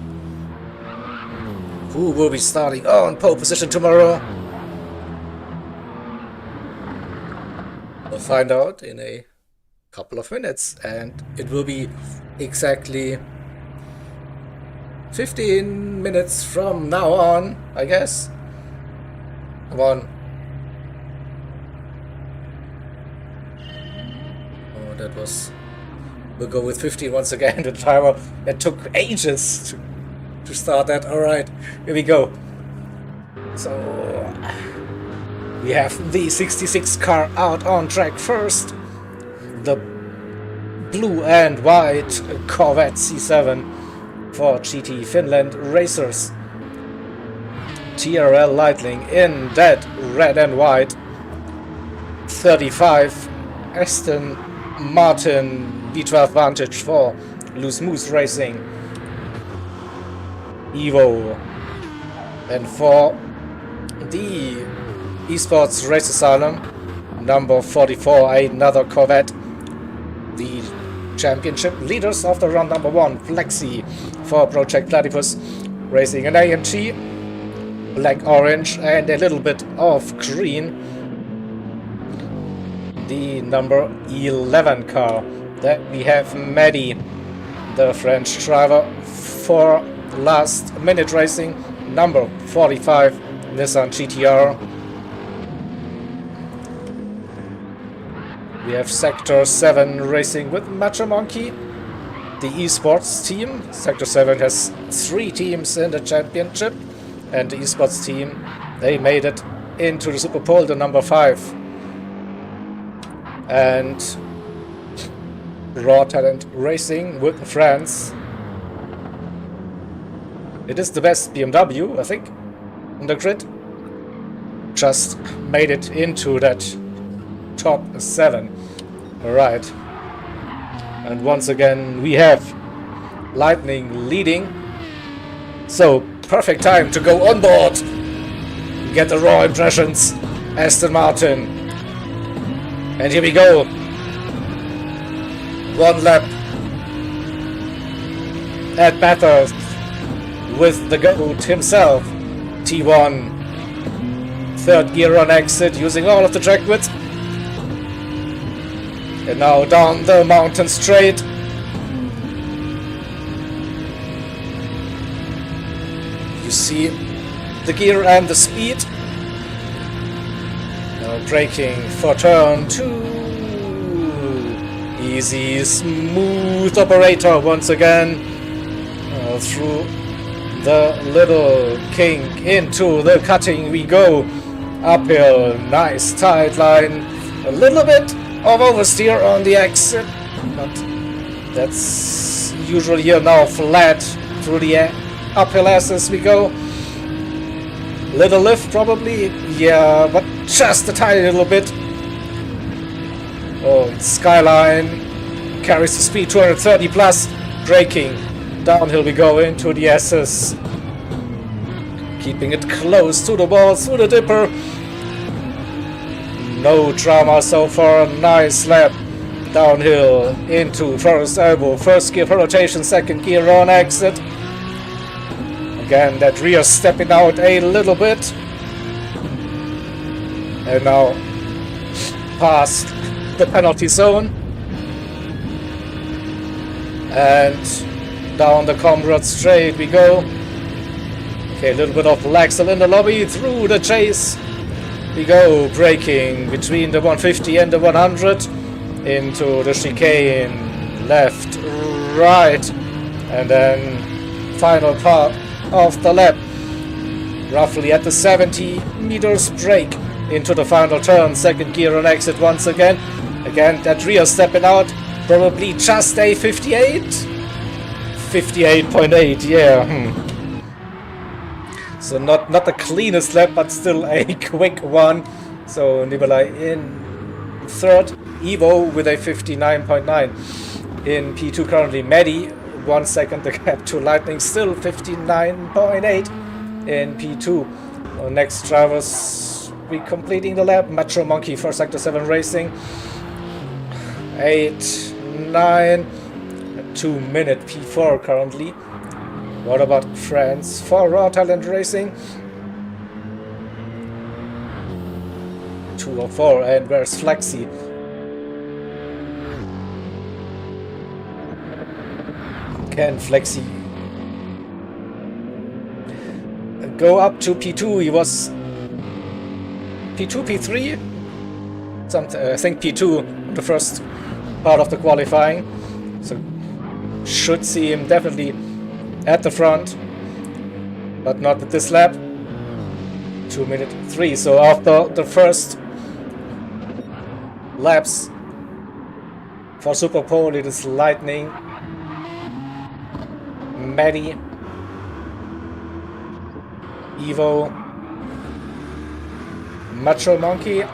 Speaker 1: Who will be starting on pole position tomorrow? We'll find out in a couple of minutes, and it will be exactly 15 minutes from now on, I guess. Come on. Oh, that was... We'll go with 15 once again. The timer, it took ages to start that. Alright, here we go. So... we have the 66 car out on track first. The blue and white Corvette C7 for GT Finland racers. TRL Lightning in that red and white. 35 Aston Martin V12 Vantage for Loose Moose Racing. Evo. And for the Esports Race Asylum, number 44, another Corvette. The championship leaders of the round number 1, Flexi for Project Platypus Racing, an AMG, black, orange, and a little bit of green. The number 11 car. That we have Maddie, the French driver for Last Minute Racing, number 45, Nissan GTR. We have Sector 7 racing with Macho Monkey, the esports team. Sector 7 has 3 teams in the championship, and the esports team, they made it into the Super Pole, the number 5. And Raw Talent Racing with France. It is the best BMW, I think, in the grid. Just made it into that top 7. Alright. And once again we have Lightning leading. So, perfect time to go on board. Get the raw impressions. Aston Martin. And here we go. 1 lap at Bathurst with the GOAT himself. T1. 3rd gear on exit, using all of the track width. And now down the mountain straight. You see the gear and the speed. Now braking for turn 2. Easy, smooth operator once again. Through the little kink into the cutting we go. Uphill, nice tight line. A little bit of oversteer on the exit, but that's usually here now flat through the uphill as we go. Little lift probably, yeah, but just a tiny little bit. Oh, Skyline carries the speed 230 plus, braking. Downhill we go into the S's. Keeping it close to the wall, through the dipper. No drama so far, nice lap. Downhill into first elbow, first gear for rotation, second gear on exit. Again, that rear stepping out a little bit. And now past the penalty zone. And down the Comrade straight we go. Okay, a little bit of Laxel in the lobby, through the chase we go, braking between the 150 and the 100 into the chicane, left, right, and then final part of the lap, roughly at the 70 meters brake into the final turn, second gear on exit once again. Again, that rear stepping out, probably just a 58? 58.8, yeah. So not the cleanest lap, but still a quick one. So Nikolai in 3rd, Evo with a 59.9. In P2 currently Maddie, 1 second the gap to Lightning, still 59.8 in P2. Our next drivers be completing the lap. Macho Monkey for Sector 7 Racing. 8, 9, 2 minute P4 currently. What about France for Raw Talent Racing? 204, and where's Flexi? Can Flexi go up to P2? He was P2, P3. I think P2 the first part of the qualifying. So should see him definitely at the front, but not with this lap. 2:03. So after the first laps for Super Pole, it is Lightning, Maddie, Evo, Macho Monkey,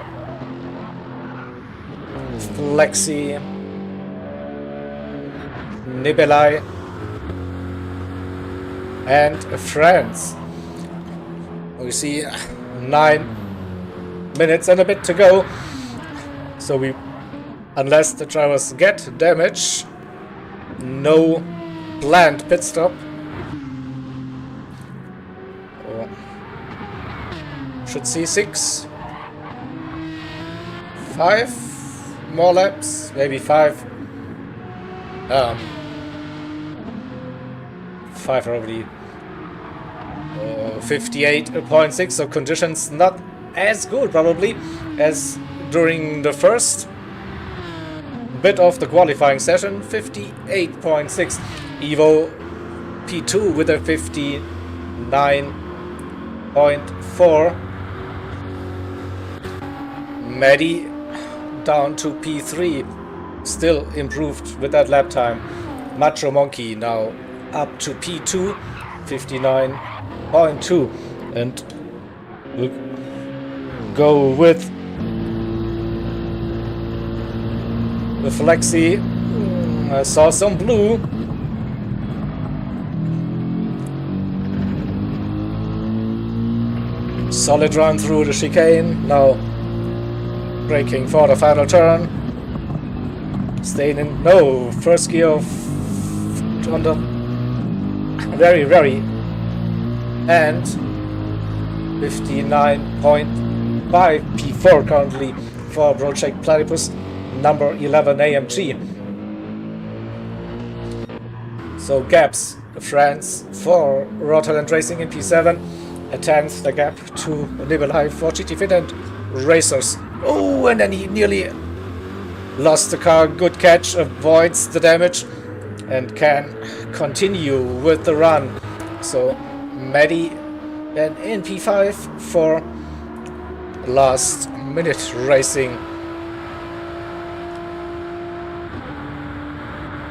Speaker 1: Flexi, Nibelai, and Friends. We see 9 minutes and a bit to go. So unless the drivers get damage, no planned pit stop. Should see 5 more laps, maybe 5. 5 probably. 58.6, so conditions not as good probably as during the first bit of the qualifying session. 58.6. Evo P2 with a 59.4. Maddie down to P3, still improved with that lap time. Macho Monkey now up to P2, 59.2, and we'll go with the Flexi. I saw some blue. Solid run through the chicane, now braking for the final turn. Staying in first gear on the very end. 59.5 P4 currently for Project Platypus number 11 AMG. So gaps, France for Rotterdam Racing in P7, a 10th the gap to Nibelheim for GT Fit and Racers. Oh, and then he nearly lost the car. Good catch, avoids the damage and can continue with the run. So Maddie then in P5 for last minute racing.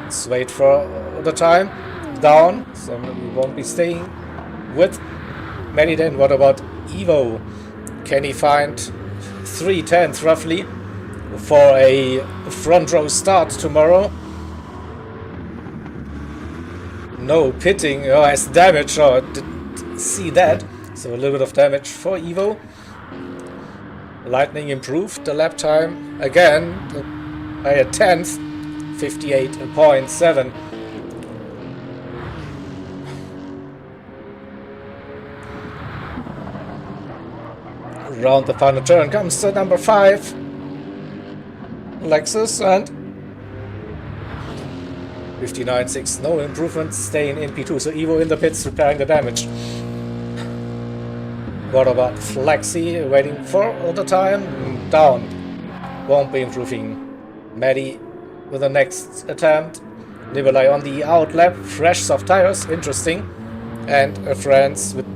Speaker 1: Let's wait for the time. Down, so we won't be staying with Maddie then. What about Evo? Can he find 3/10 roughly for a front row start tomorrow? No pitting, has damage, didn't see that. So a little bit of damage for Evo. Lightning improved the lap time again by a 10th, 58.7. Around the final turn comes the number 5 Lexus and 59.6, no improvement, staying in P2. So Evo in the pits repairing the damage. What about Flexi waiting for the time? Down. Won't be improving. Maddie with the next attempt. Nibelai on the out lap. Fresh soft tires, interesting. And a France with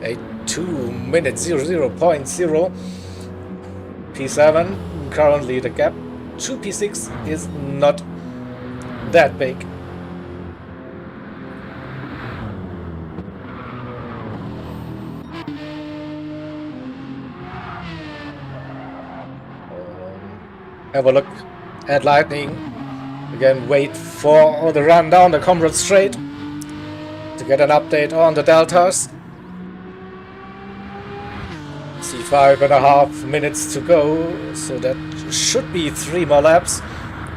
Speaker 1: a 2:00.0. P7. Currently the gap to P6 is not that big. Have a look at Lightning. Again, wait for the run down the Comrade Straight to get an update on the deltas. See, 5.5 minutes to go, so that should be 3 more laps.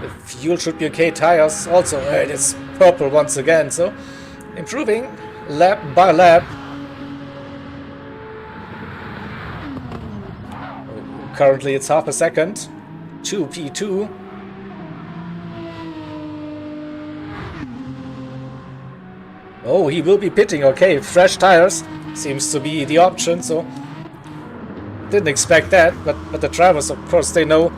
Speaker 1: The fuel should be okay. Tires also, it is purple once again, so improving lap by lap. Currently it's half a second to P2. Oh, he will be pitting. Okay, fresh tires seems to be the option, so Didn't expect that, but the drivers, of course, they know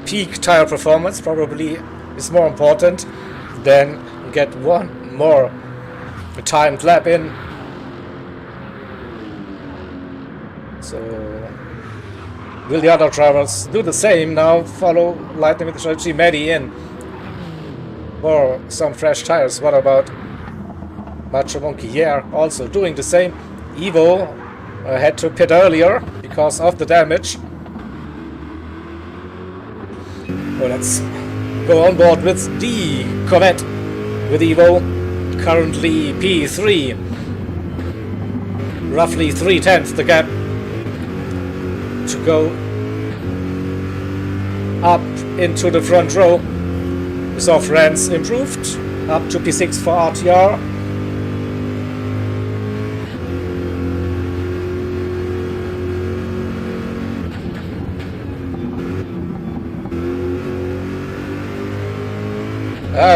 Speaker 1: peak tire performance probably is more important than get one more timed lap in. So will the other drivers do the same now? Follow Lightning with the strategy. Maddie in for some fresh tires. What about Macho Monkey? Yeah, also doing the same. Evo had to pit earlier because of the damage. So let's go on board with the Corvette with Evo, currently P3, roughly 3/10 the gap to go up into the front row. We saw France improved up to P6 for RTR.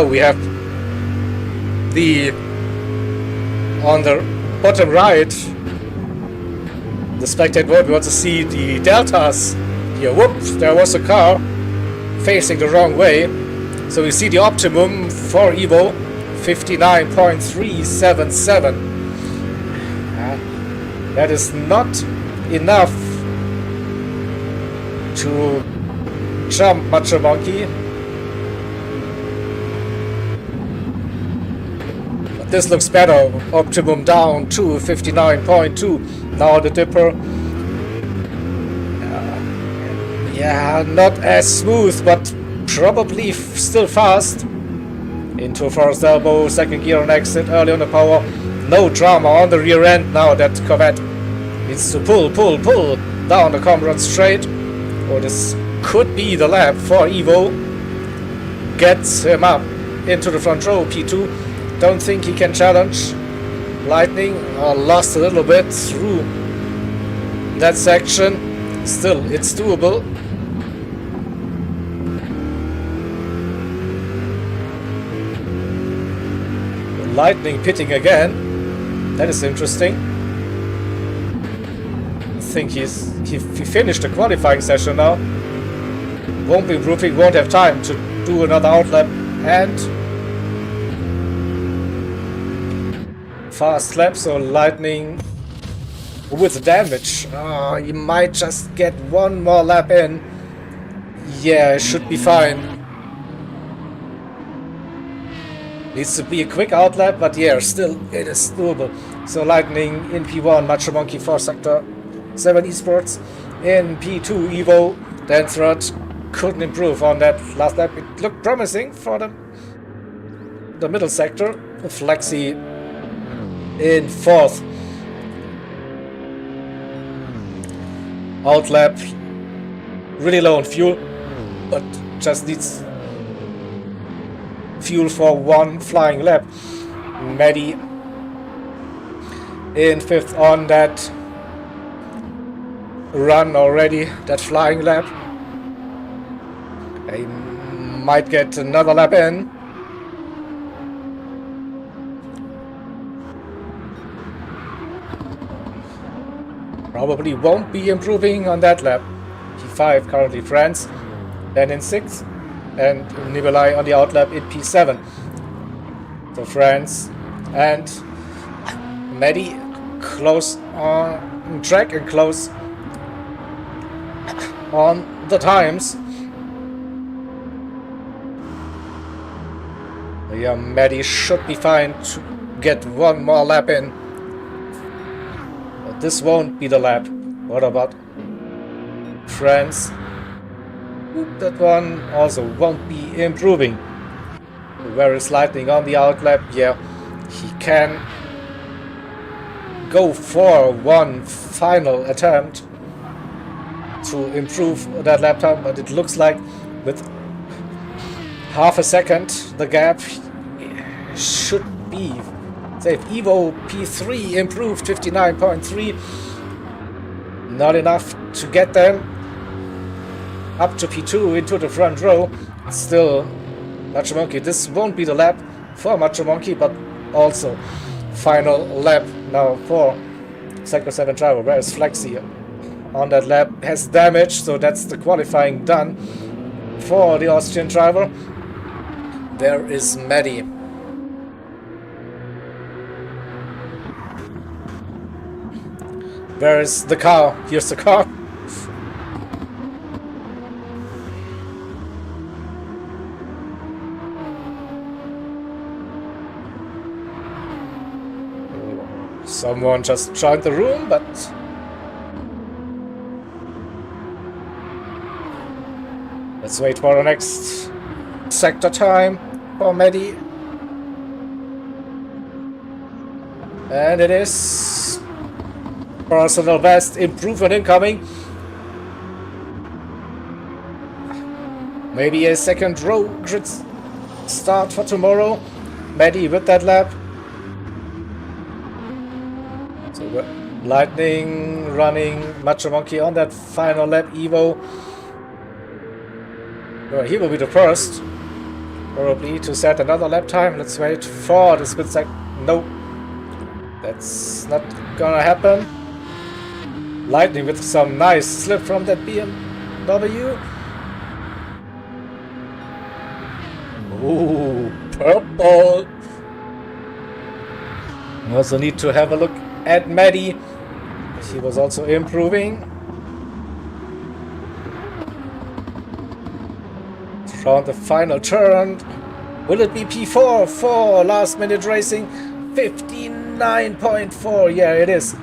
Speaker 1: We have on the bottom right, the spectate mode. We want to see the deltas here. Whoops, there was a car facing the wrong way. So we see the optimum for Evo, 59.377. That is not enough to jump Macho Monkey. This looks better. Optimum down to 59.2. Now the dipper. Yeah, not as smooth, but probably still fast. Into first elbow, second gear on exit, early on the power. No drama on the rear end now. That Corvette needs to pull down the Comrade straight. Or this could be the lap for Evo. Gets him up into the front row, P2. Don't think he can challenge Lightning. Lost a little bit through that section. Still, it's doable. Lightning pitting again. That is interesting. I think he finished the qualifying session now. Won't be improving, won't have time to do another outlap, and fast lap, so Lightning with damage. He might just get one more lap in. Yeah, it should be fine. Needs to be a quick outlap, but yeah, still it is doable. So Lightning in P1, Macho Monkey for Sector 7 Esports. In P2, Evo, then third. Couldn't improve on that last lap. It looked promising for the middle sector. Flexi in fourth. Outlap, really low on fuel, but just needs fuel for one flying lap. Maddie in fifth on that run already, that flying lap. He might get another lap in. Probably won't be improving on that lap. P5 currently France, then in 6th, and Nikolai on the outlap in P7. So France and Maddie close on track and close on the times. Yeah, Maddie should be fine to get one more lap in. But this won't be the lap. What about France? That one also won't be improving. Where is Lightning on the outlap? Yeah, he can go for one final attempt to improve that lap time, but it looks like with half a second the gap should be safe. Evo P3 improved 59.3. Not enough to get them up to P2 into the front row. Still Macho Monkey. This won't be the lap for Macho Monkey, but also final lap now for Sector 7 driver. Where is Flexi? on that lap has damage, so that's the qualifying done for the Austrian driver. There is Maddie. Where is the car? Here's the car. Someone just joined the room, but let's wait for the next sector time for Maddie. And it is personal best improvement incoming. Maybe a second row grid start for tomorrow. Maddie with that lap. So Lightning running Macho Monkey on that final lap. Evo. Well, he will be the first, probably, to set another lap time. Let's wait for the split sec. No, that's not gonna happen. Lightning with some nice slip from that BMW. Ooh, purple. We also need to have a look at Maddie. He was also improving. Around the final turn. Will it be P4 for last minute racing? 59.4. Yeah, it is.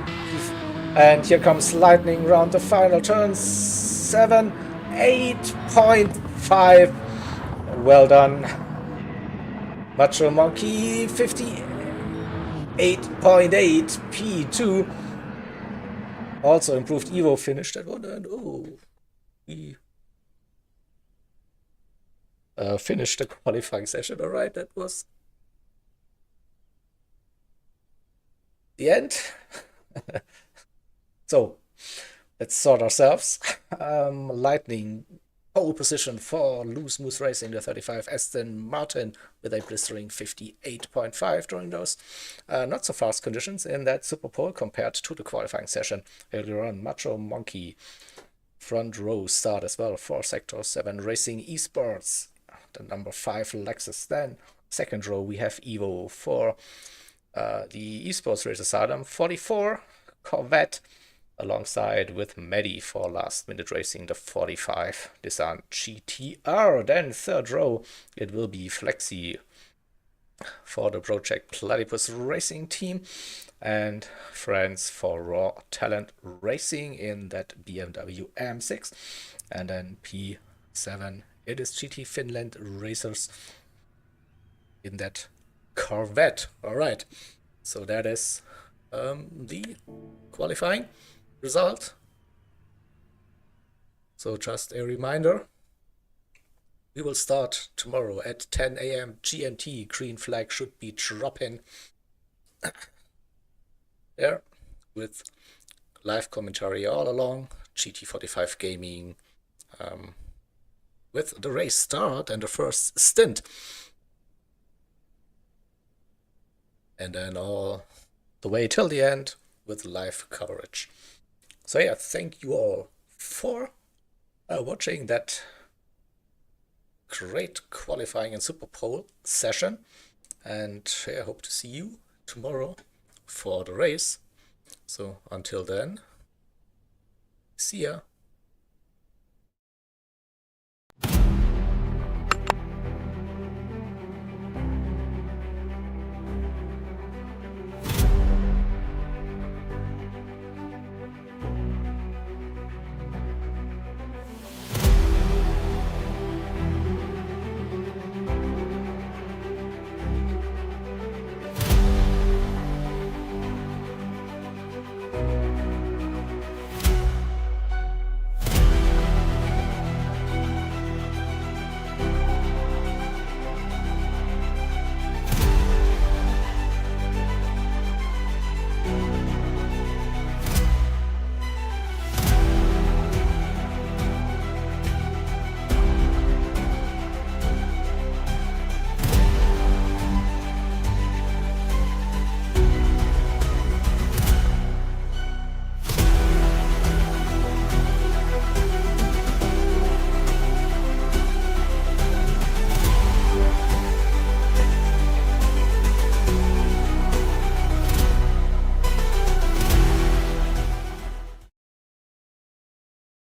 Speaker 1: And here comes Lightning round the final turn. 8.5. Well done. Macho Monkey 58.8. P2. Also improved. Evo finished that one. And oh, he finished the qualifying session. All right, that was the end. So let's sort ourselves. Lightning pole position for Loose Moose Racing, the 35 Aston Martin with a blistering 58.5 during those not so fast conditions in that Super Pole compared to the qualifying session earlier on. Macho Monkey front row start as well for Sector 7 Racing Esports, the number 5 Lexus. Then second row we have Evo for the Esports Racer Saddam 44 Corvette, alongside with Maddie for last minute racing, the 45 Nissan GTR. Then third row it will be Flexi for the Project Platypus Racing team, and friends for Raw Talent Racing in that BMW M6. And then P7 it is GT Finland Racers in that Corvette. All right, so that is the qualifying result. So just a reminder, we will start tomorrow at 10 a.m. GMT. Green flag should be dropping there with live commentary all along, GT45 gaming, with the race start and the first stint, and then all the way till the end with live coverage. So yeah, thank you all for watching that great qualifying and Super Pole session, and I hope to see you tomorrow for the race. So until then, see ya.